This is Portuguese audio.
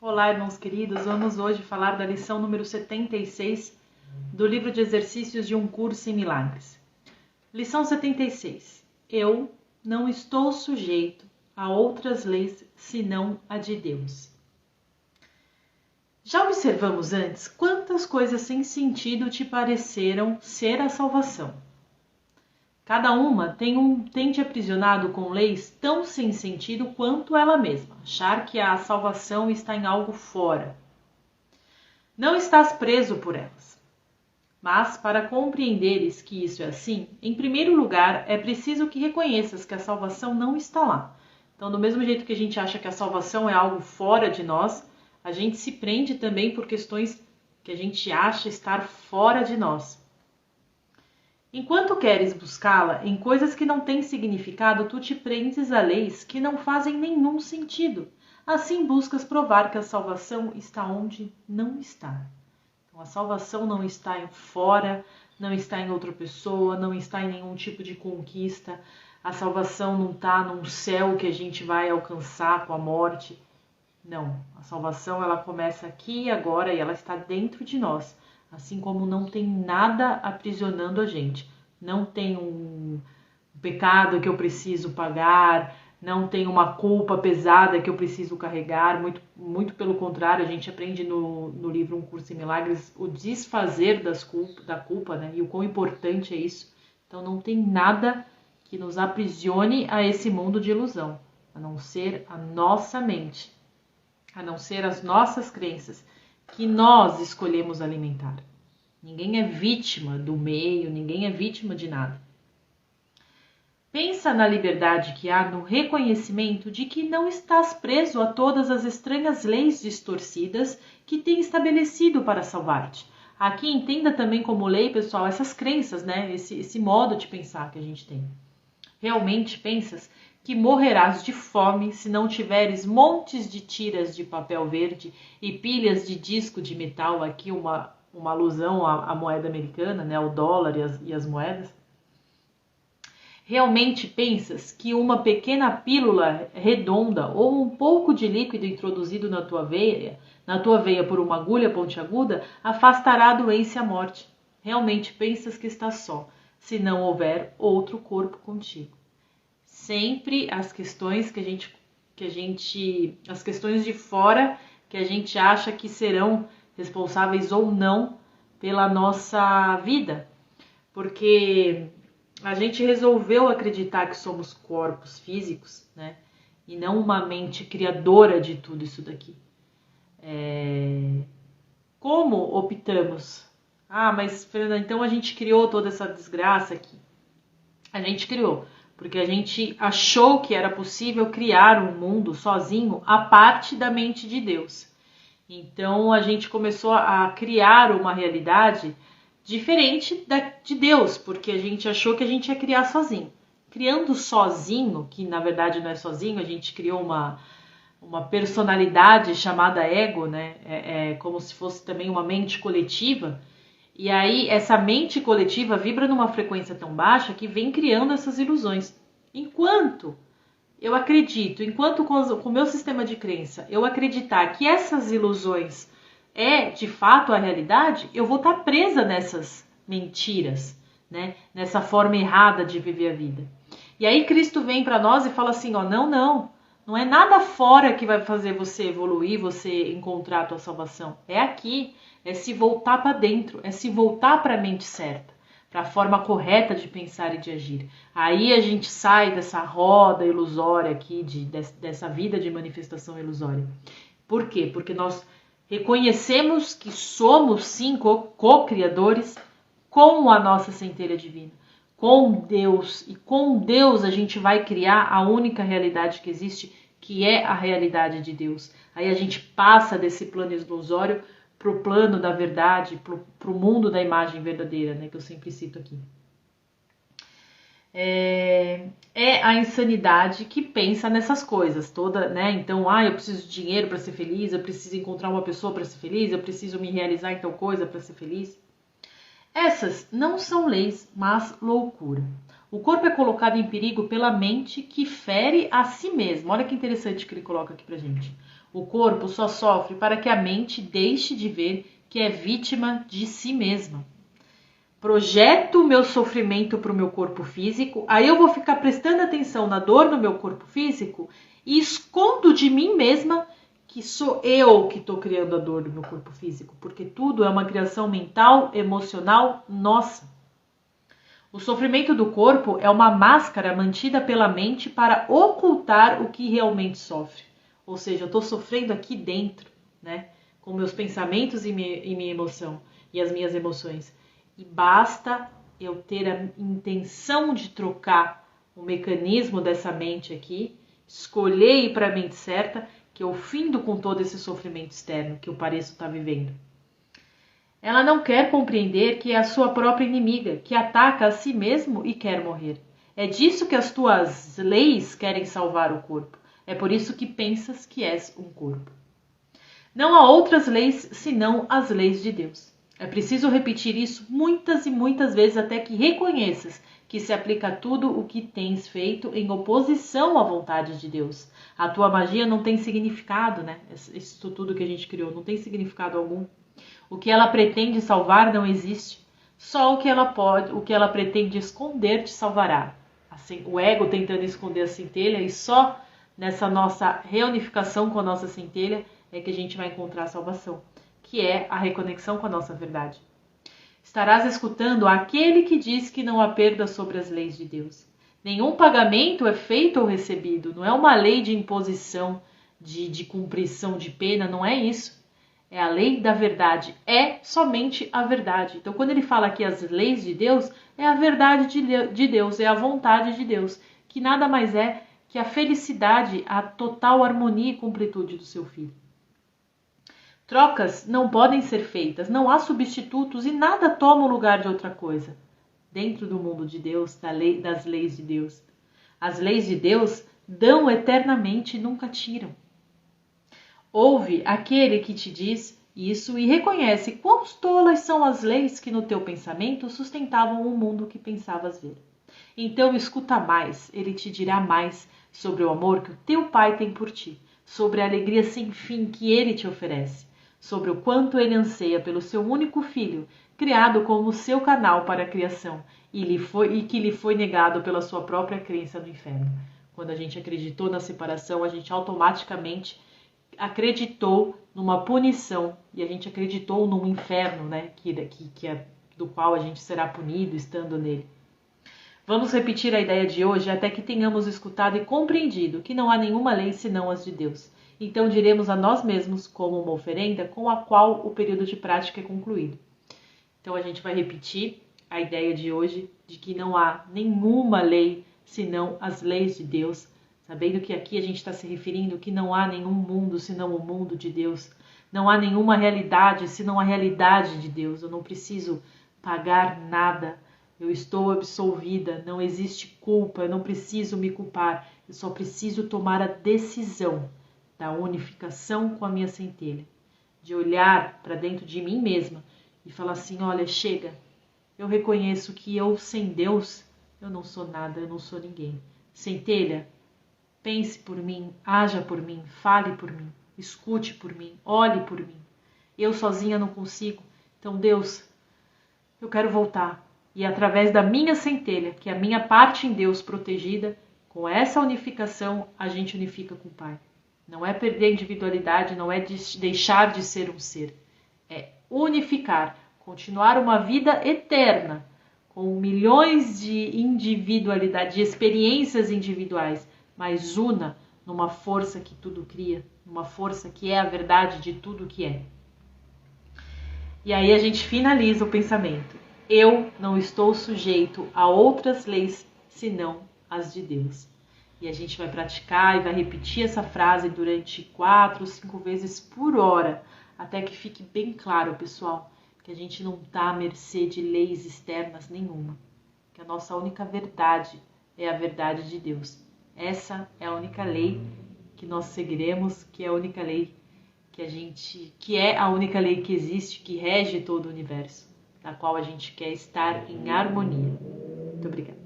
Olá, irmãos queridos. Vamos hoje falar da lição número 76 do livro de exercícios de um curso em milagres. Lição 76. Eu não estou sujeito a outras leis senão a de Deus. Já observamos antes quantas coisas sem sentido te pareceram ser a salvação. Cada uma tem te aprisionado com leis tão sem sentido quanto ela mesma, achar que a salvação está em algo fora. Não estás preso por elas. Mas, para compreenderes que isso é assim, em primeiro lugar, é preciso que reconheças que a salvação não está lá. Então, do mesmo jeito que a gente acha que a salvação é algo fora de nós, a gente se prende também por questões que a gente acha estar fora de nós. Enquanto queres buscá-la em coisas que não têm significado, tu te prendes a leis que não fazem nenhum sentido. Assim buscas provar que a salvação está onde não está. Então, a salvação não está fora, não está em outra pessoa, não está em nenhum tipo de conquista. A salvação não está num céu que a gente vai alcançar com a morte. Não, a salvação ela começa aqui e agora e ela está dentro de nós. Assim como não tem nada aprisionando a gente. Não tem um pecado que eu preciso pagar, não tem uma culpa pesada que eu preciso carregar. Muito pelo contrário, a gente aprende no livro Um Curso em Milagres o desfazer da culpa, né? E o quão importante é isso. Então não tem nada que nos aprisione a esse mundo de ilusão, a não ser a nossa mente, a não ser as nossas crenças, que nós escolhemos alimentar. Ninguém é vítima do meio, ninguém é vítima de nada. Pensa na liberdade que há no reconhecimento de que não estás preso a todas as estranhas leis distorcidas que tem estabelecido para salvar-te. Aqui entenda também como lei, pessoal, essas crenças, né? Esse modo de pensar que a gente tem. Realmente pensas que morrerás de fome se não tiveres montes de tiras de papel verde e pilhas de disco de metal, aqui uma alusão à moeda americana, né, ao dólar e as moedas? Realmente pensas que uma pequena pílula redonda ou um pouco de líquido introduzido na tua veia por uma agulha pontiaguda afastará a doença e a morte? Realmente pensas que estás só, se não houver outro corpo contigo? Sempre as questões as questões de fora que a gente acha que serão responsáveis ou não pela nossa vida, porque a gente resolveu acreditar que somos corpos físicos, né? E não uma mente criadora de tudo isso daqui. Como optamos? Ah, mas Fernanda, então a gente criou toda essa desgraça aqui. A gente criou, porque a gente achou que era possível criar um mundo sozinho à parte da mente de Deus. Então a gente começou a criar uma realidade diferente de Deus, porque a gente achou que a gente ia criar sozinho. Criando sozinho, que na verdade não é sozinho, a gente criou uma personalidade chamada ego, né? É como se fosse também uma mente coletiva. E aí essa mente coletiva vibra numa frequência tão baixa que vem criando essas ilusões. Enquanto com o meu sistema de crença, eu acreditar que essas ilusões é de fato a realidade, eu vou estar presa nessas mentiras, né? Nessa forma errada de viver a vida. E aí Cristo vem para nós e fala assim, ó, não é nada fora que vai fazer você evoluir, você encontrar a tua salvação. É aqui, é se voltar para dentro, é se voltar para a mente certa, para a forma correta de pensar e de agir. Aí a gente sai dessa roda ilusória aqui, dessa vida de manifestação ilusória. Por quê? Porque nós reconhecemos que somos sim co-criadores com a nossa centelha divina, com Deus. E com Deus a gente vai criar a única realidade que existe, que é a realidade de Deus. Aí a gente passa desse plano ilusório para o plano da verdade, para o mundo da imagem verdadeira, né, que eu sempre cito aqui. É a insanidade que pensa nessas coisas toda, né? Então, eu preciso de dinheiro para ser feliz, eu preciso encontrar uma pessoa para ser feliz, eu preciso me realizar em tal coisa para ser feliz. Essas não são leis, mas loucura. O corpo é colocado em perigo pela mente que fere a si mesmo. Olha que interessante que ele coloca aqui pra gente. O corpo só sofre para que a mente deixe de ver que é vítima de si mesma. Projeto o meu sofrimento para o meu corpo físico, aí eu vou ficar prestando atenção na dor no meu corpo físico e escondo de mim mesma que sou eu que estou criando a dor do meu corpo físico, porque tudo é uma criação mental, emocional nossa. O sofrimento do corpo é uma máscara mantida pela mente para ocultar o que realmente sofre. Ou seja, eu estou sofrendo aqui dentro, né? Com meus pensamentos e minha emoção e as minhas emoções. E basta eu ter a intenção de trocar o mecanismo dessa mente aqui, escolher ir para a mente certa, que eu findo com todo esse sofrimento externo que eu pareço estar vivendo. Ela não quer compreender que é a sua própria inimiga, que ataca a si mesmo e quer morrer. É disso que as tuas leis querem salvar o corpo. É por isso que pensas que és um corpo. Não há outras leis senão as leis de Deus. É preciso repetir isso muitas e muitas vezes até que reconheças que se aplica a tudo o que tens feito em oposição à vontade de Deus. A tua magia não tem significado, né? Isso tudo que a gente criou não tem significado algum. O que ela pretende salvar não existe. Só o que ela pretende esconder te salvará. Assim, o ego tentando esconder a centelha, e só nessa nossa reunificação com a nossa centelha é que a gente vai encontrar a salvação, que é a reconexão com a nossa verdade. Estarás escutando aquele que diz que não há perda sobre as leis de Deus. Nenhum pagamento é feito ou recebido, não é uma lei de imposição, de cumprição de pena, não é isso. É a lei da verdade, é somente a verdade. Então, quando ele fala aqui as leis de Deus, é a verdade de Deus, é a vontade de Deus, que nada mais é que a felicidade, a total harmonia e completude do seu filho. Trocas não podem ser feitas, não há substitutos e nada toma o lugar de outra coisa. Dentro do mundo de Deus, das leis de Deus. As leis de Deus dão eternamente e nunca tiram. Ouve aquele que te diz isso e reconhece quão tolas são as leis que no teu pensamento sustentavam o mundo que pensavas ver. Então escuta mais, ele te dirá mais sobre o amor que o teu Pai tem por ti, sobre a alegria sem fim que ele te oferece, sobre o quanto ele anseia pelo seu único filho, criado como seu canal para a criação, e que lhe foi negado pela sua própria crença no inferno. Quando a gente acreditou na separação, a gente automaticamente acreditou numa punição e a gente acreditou num inferno, né, do qual a gente será punido estando nele. Vamos repetir a ideia de hoje até que tenhamos escutado e compreendido que não há nenhuma lei senão as de Deus. Então diremos a nós mesmos como uma oferenda com a qual o período de prática é concluído. Então a gente vai repetir a ideia de hoje de que não há nenhuma lei senão as leis de Deus, sabendo que aqui a gente está se referindo que não há nenhum mundo senão o mundo de Deus. Não há nenhuma realidade senão a realidade de Deus. Eu não preciso pagar nada. Eu estou absolvida. Não existe culpa. Eu não preciso me culpar. Eu só preciso tomar a decisão da unificação com a minha centelha. De olhar para dentro de mim mesma e falar assim, olha, chega. Eu reconheço que eu sem Deus, eu não sou nada, eu não sou ninguém. Centelha, pense por mim, haja por mim, fale por mim, escute por mim, olhe por mim. Eu sozinha não consigo. Então, Deus, eu quero voltar. E através da minha centelha, que é a minha parte em Deus protegida, com essa unificação, a gente unifica com o Pai. Não é perder a individualidade, não é deixar de ser um ser. É unificar, continuar uma vida eterna, com milhões de individualidades, de experiências individuais, mas una numa força que tudo cria, numa força que é a verdade de tudo que é. E aí a gente finaliza o pensamento. Eu não estou sujeito a outras leis senão as de Deus. E a gente vai praticar e vai repetir essa frase durante 4 ou 5 vezes por hora, até que fique bem claro, pessoal, que a gente não está à mercê de leis externas nenhuma, que a nossa única verdade é a verdade de Deus. Essa é a única lei que nós seguiremos, que é a única lei que é a única lei que existe, que rege todo o universo, na qual a gente quer estar em harmonia. Muito obrigada.